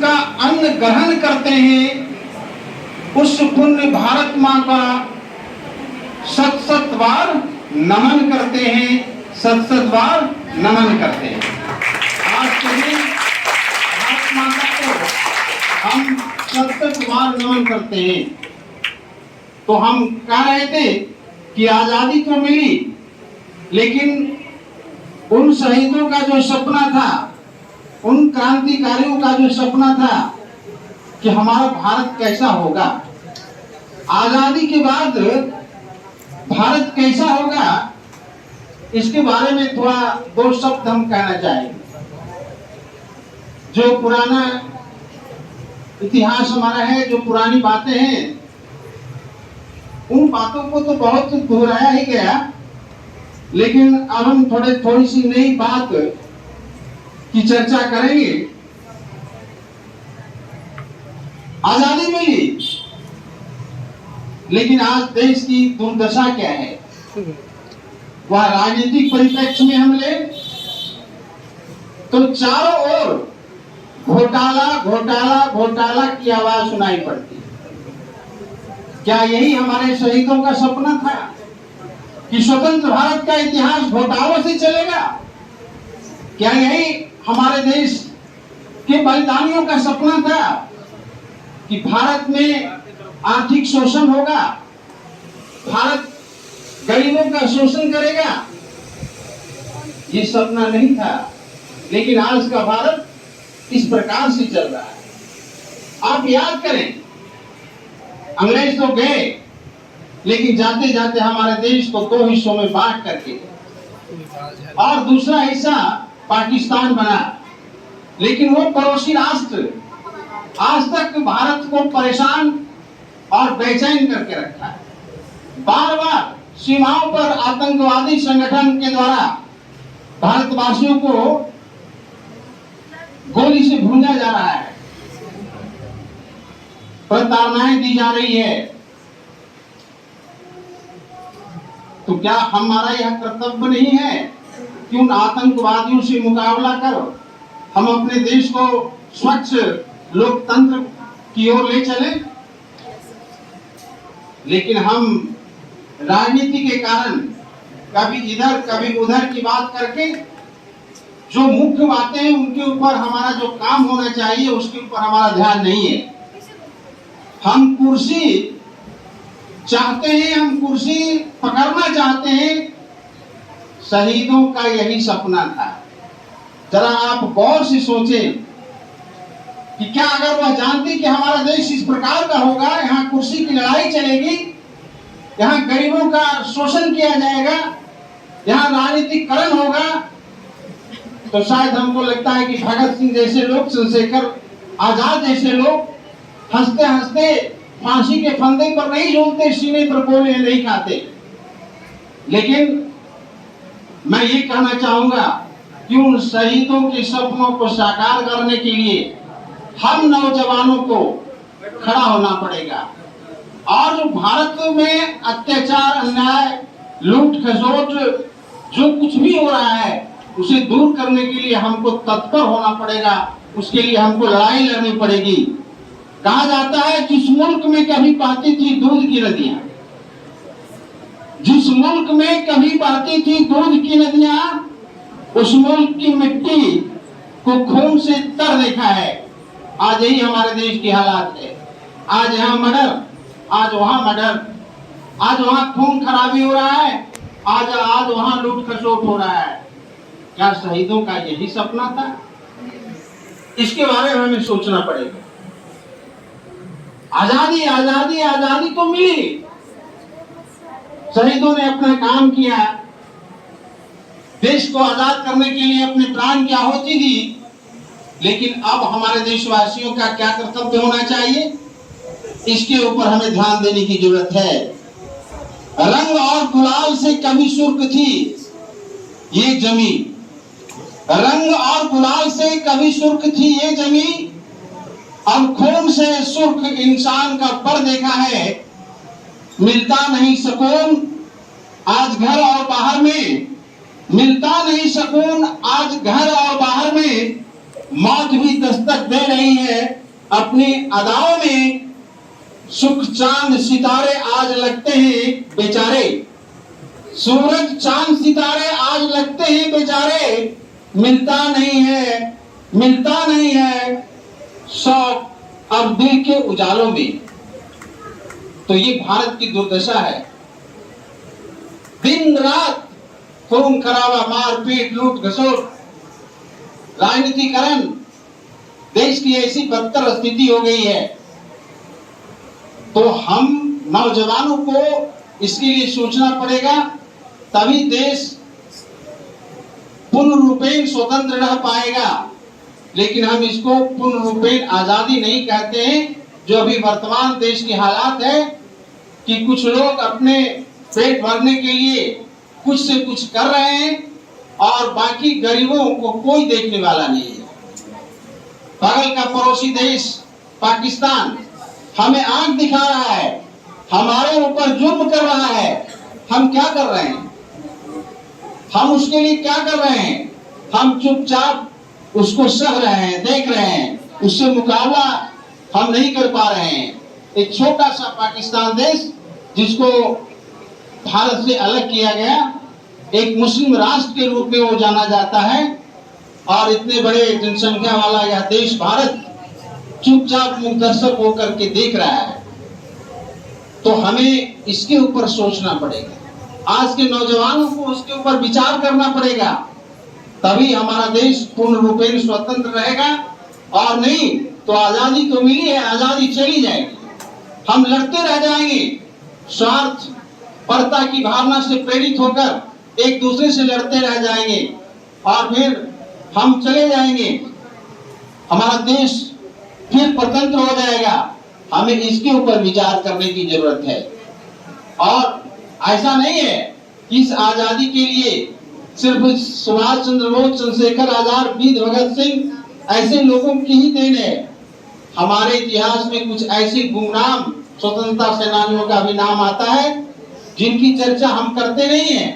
जिसका अन्न ग्रहण करते हैं उस पुण्य भारत माँ का सत सत बार नमन करते हैं, सत सत बार नमन करते हैं। आज के दिन भारत माता को हम सत सत बार नमन करते हैं। तो हम कह रहे थे कि आजादी तो मिली, लेकिन उन शहीदों का जो सपना था, उन क्रांतिकारियों का जो सपना था कि हमारा भारत कैसा होगा, आजादी के बाद भारत कैसा होगा, इसके बारे में थोड़ा दो शब्द हम कहना चाहेंगे। जो पुराना इतिहास हमारा है, जो पुरानी बातें हैं, उन बातों को तो बहुत दोहराया ही गया, लेकिन अब हम थोड़ी सी नई बात की चर्चा करेंगे। आजादी मिली, लेकिन आज देश की दुर्दशा क्या है, वह राजनीतिक परिप्रेक्ष्य में हम ले तो चारों ओर घोटाला घोटाला घोटाला की आवाज सुनाई पड़ती है। क्या यही हमारे शहीदों का सपना था कि स्वतंत्र भारत का इतिहास घोटालों से चलेगा? क्या यही हमारे देश के बलिदानियों का सपना था कि भारत में आर्थिक शोषण होगा, भारत गरीबों का शोषण करेगा? ये सपना नहीं था, लेकिन आज का भारत इस प्रकार से चल रहा है। आप याद करें, अंग्रेज तो गए, लेकिन जाते जाते हमारे देश को दो हिस्सों में बांट करके और दूसरा हिस्सा पाकिस्तान बना, लेकिन वो पड़ोसी राष्ट्र आज तक भारत को परेशान और बेचैन करके रखा है। बार बार सीमाओं पर आतंकवादी संगठन के द्वारा भारतवासियों को गोली से भूंजा जा रहा है, प्रताड़नाएं दी जा रही है। तो क्या हमारा यह कर्तव्य नहीं है कि उन आतंकवादियों से मुकाबला कर हम अपने देश को स्वच्छ लोकतंत्र की ओर ले चलें? लेकिन हम राजनीति के कारण कभी इधर कभी उधर की बात करके जो मुख्य बातें हैं उनके ऊपर हमारा जो काम होना चाहिए उसके ऊपर हमारा ध्यान नहीं है। हम कुर्सी चाहते हैं, हम कुर्सी पकड़ना चाहते हैं। शहीदों का यही सपना था। जरा आप गौर से सोचें कि क्या अगर वह जानती कि हमारा देश इस प्रकार का होगा, यहाँ कुर्सी की लड़ाई चलेगी, यहाँ गरीबों का शोषण किया जाएगा, यहाँ राजनीतिकरण होगा, तो शायद हमको लगता है कि भगत सिंह जैसे लोग, चंद्रशेखर आजाद जैसे लोग हंसते हंसते फांसी के फंदे पर नहीं झूलते, सीने पर गोलियां नहीं खाते। लेकिन मैं ये कहना चाहूंगा कि उन शहीदों के सपनों को साकार करने के लिए हम नौजवानों को खड़ा होना पड़ेगा। और जो भारत में अत्याचार, अन्याय, लूट खसोट जो कुछ भी हो रहा है उसे दूर करने के लिए हमको तत्पर होना पड़ेगा। उसके लिए हमको लड़ाई लड़नी पड़ेगी। कहा जाता है जिस मुल्क में कभी बहती थी दूध की नदियां, जिस मुल्क में कभी बहती थी दूध की नदियां, उस मुल्क की मिट्टी को खून से तर देखा है। आज यही हमारे देश की हालात है। आज यहाँ मर्डर, आज वहाँ मर्डर, आज वहाँ खून खराबी हो रहा है, आज वहाँ लूट खसोट हो रहा है। क्या शहीदों का यही सपना था? इसके बारे में हमें सोचना पड़ेगा। आजादी आजादी आजादी तो मिली, शहीदों ने अपना काम किया, देश को आजाद करने के लिए अपने प्राण की आहुति दी। लेकिन अब हमारे देशवासियों का क्या कर्तव्य होना चाहिए, इसके ऊपर हमें ध्यान देने की जरूरत है। रंग और गुलाल से कभी सुर्ख थी ये जमीन, रंग और गुलाल से कभी सुर्ख थी ये जमीन, अब खून से सुर्ख इंसान का पर देखा है, मिलता नहीं सुकून आज घर और बाहर में, मिलता नहीं सुकून आज घर और बाहर में, मौत भी दस्तक दे रही है अपनी अदाओं में सुख चांद सितारे आज लगते हैं बेचारे, सूरज चांद सितारे आज लगते हैं बेचारे, मिलता नहीं है शौक अब दिल के उजालों में। तो ये भारत की दुर्दशा है। दिन रात खून खराबा, मारपीट, लूट घसोट, राजनीतिकरण, देश की ऐसी बदतर स्थिति हो गई है। तो हम नौजवानों को इसके लिए सोचना पड़ेगा, तभी देश पूर्ण रूपेण स्वतंत्र रह पाएगा। लेकिन हम इसको पूर्ण रूपेण आजादी नहीं कहते हैं। जो अभी वर्तमान देश की हालात है कि कुछ लोग अपने पेट भरने के लिए कुछ से कुछ कर रहे हैं और बाकी गरीबों को कोई देखने वाला नहीं है। बगल का पड़ोसी देश पाकिस्तान हमें आंख दिखा रहा है, हमारे ऊपर जुल्म कर रहा है। हम क्या कर रहे हैं? हम उसके लिए क्या कर रहे हैं? हम चुपचाप उसको सह रहे हैं, देख रहे हैं, उससे मुकाबला हम नहीं कर पा रहे हैं। एक छोटा सा पाकिस्तान देश जिसको भारत से अलग किया गया, एक मुस्लिम राष्ट्र के रूप में वो जाना जाता है, और इतने बड़े जनसंख्या वाला यह देश भारत चुपचाप मुंतसब होकर के देख रहा है। तो हमें इसके ऊपर सोचना पड़ेगा। आज के नौजवानों को उसके ऊपर विचार करना पड़ेगा, तभी हमारा देश पूर्ण रूपेण स्वतंत्र रहेगा। और नहीं तो आजादी तो मिली है, आजादी चली जाएगी। हम लड़ते रह जाएंगे, स्वार्थ परता की भावना से प्रेरित होकर एक दूसरे से लड़ते रह जाएंगे और फिर हम चले जाएंगे, हमारा देश फिर स्वतंत्र हो जाएगा। हमें इसके ऊपर विचार करने की जरूरत है। और ऐसा नहीं है कि इस आजादी के लिए सिर्फ सुभाष चंद्र बोस, चंद्रशेखर आजाद, वीर भगत सिंह ऐसे लोगों की ही देन है। हमारे इतिहास में कुछ ऐसे गुमनाम स्वतंत्रता सेनानियों का भी नाम आता है जिनकी चर्चा हम करते नहीं है,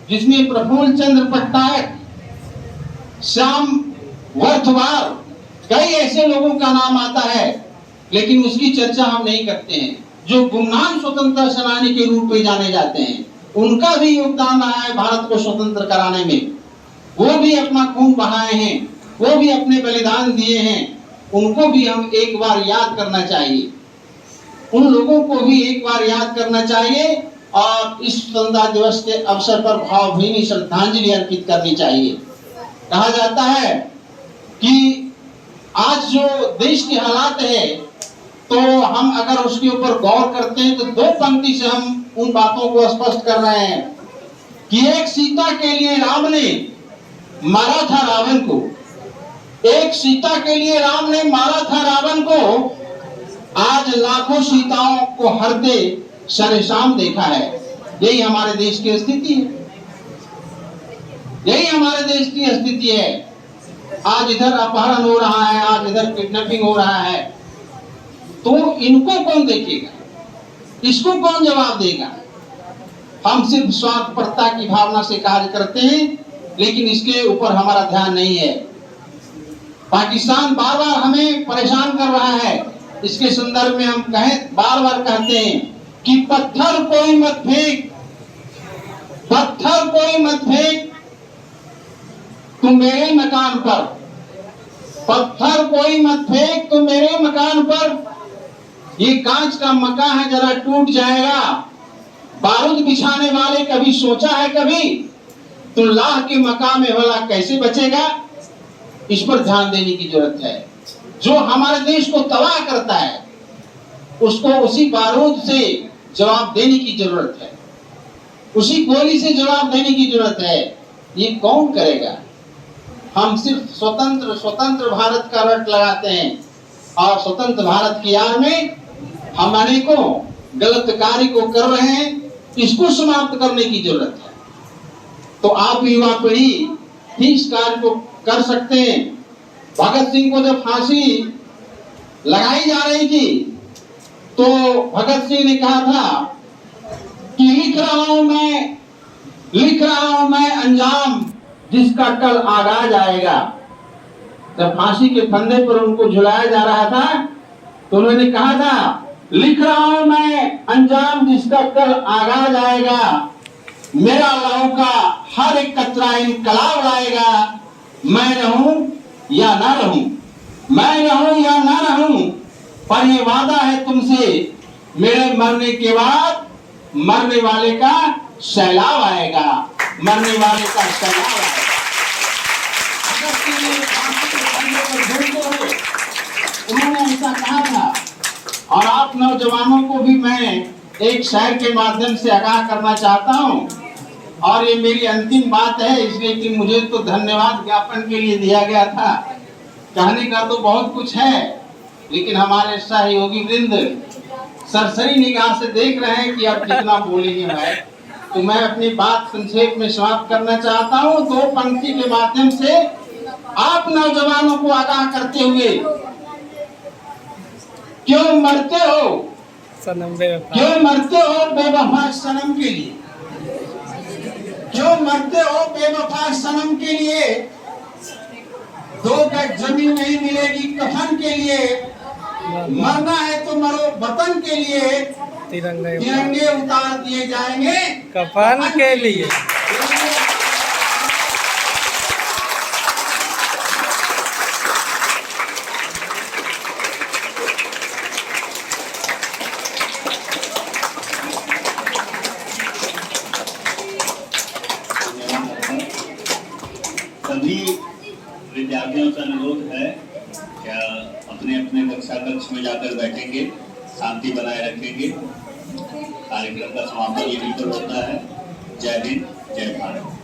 जिसमें प्रफुल्ल चंद्र पट्टनायक, श्याम वर्धवार, कई ऐसे लोगों का नाम आता है, लेकिन उसकी चर्चा हम नहीं करते हैं। जो गुमनाम स्वतंत्रता सेनानी के रूप में जाने जाते हैं, उनका भी योगदान रहा है भारत को स्वतंत्र कराने में। वो भी अपना खून बहाए हैं, वो भी अपने बलिदान दिए हैं, उनको भी हम एक बार याद करना चाहिए। उन लोगों को भी एक बार याद करना चाहिए और इस स्वतंत्रता दिवस के अवसर पर भावभीनी श्रद्धांजलि अर्पित करनी चाहिए। कहा जाता है कि आज जो देश की हालात है, तो हम अगर उसके ऊपर गौर करते हैं तो दो पंक्ति से हम उन बातों को स्पष्ट कर रहे हैं कि एक सीता के लिए राम ने मारा था रावण को, एक सीता के लिए राम ने मारा था रावण को, आज लाखों सीताओं को हरते सरेआम देखा है। यही हमारे देश की स्थिति है, यही हमारे देश की स्थिति है। आज इधर अपहरण हो रहा है, आज इधर किडनैपिंग हो रहा है, तो इनको कौन देखेगा? इसको कौन जवाब देगा? हम सिर्फ स्वार्थपरता की भावना से कार्य करते हैं, लेकिन इसके ऊपर हमारा ध्यान नहीं है। पाकिस्तान बार बार हमें परेशान कर रहा है। इसके संदर्भ में हम बार बार कहते हैं कि पत्थर कोई मत फेंक, पत्थर कोई मत फेंक तुम मेरे मकान पर, पत्थर कोई मत फेंक तुम मेरे मकान पर। ये कांच का मकान है, जरा टूट जाएगा। बारूद बिछाने वाले कभी सोचा है कभी तो लाह के मकान में भला कैसे बचेगा? इस पर ध्यान देने की जरूरत है। जो हमारे देश को तबाह करता है उसको उसी बारूद से जवाब देने की जरूरत है, उसी गोली से जवाब देने की जरूरत है। ये कौन करेगा? हम सिर्फ स्वतंत्र स्वतंत्र भारत का रट लगाते हैं और स्वतंत्र भारत की आड़ में हम अनेकों गलत कार्य को कर रहे हैं। इसको समाप्त करने की जरूरत है। तो आप युवा पीढ़ी ही इस कार्य को कर सकते हैं। भगत सिंह को जब फांसी लगाई जा रही थी तो भगत सिंह ने कहा था कि लिख रहा हूं मैं अंजाम जिसका कल आगाज आएगा। जब फांसी के फंदे पर उनको झुलाया जा रहा था तो उन्होंने कहा था, लिख रहा हूं मैं अंजाम जिसका कल आगाज आएगा, मेरा लहू का हर एक कतरा इनकलाब लाएगा। मैं रहूं या ना रहूं, मैं रहूं या ना रहूं, पर ये वादा है तुमसे, मेरे मरने के बाद मरने वाले का सैलाब आएगा, मरने वाले का सैलाब आएगा। उन्होंने ऐसा कहा था। और आप नौजवानों को भी मैं एक शायर के माध्यम से आगाह करना चाहता हूं, और ये मेरी अंतिम बात है, इसलिए कि मुझे तो धन्यवाद ज्ञापन के लिए दिया गया था। कहने का तो बहुत कुछ है, लेकिन हमारे सहयोगी वृंद सरसरी निगाह से देख रहे हैं कि अब कितना बोलेंगे मैं, तो मैं अपनी बात संक्षेप में समाप्त करना चाहता हूं। दो पंक्ति के माध्यम से आप नौजवानों को आगाह करते हुए, क्यों मरते हो सनम बेवफा, क्यों मरते हो बेवफा सनम के लिए, क्यों मरते हो बेवफा सनम के लिए, 2 गज जमीन नहीं मिलेगी कफन के लिए, मरना है तो मरो वतन के लिए, तिरंगे उतार दिए जाएंगे कफन के लिए। सभी विद्यार्थियों से अनुरोध है, क्या अपने अपने कक्षा कक्ष में जाकर बैठेंगे, शांति बनाए रखेंगे। कार्यक्रम का समापन यहीं पर होता है। जय हिंद, जय भारत।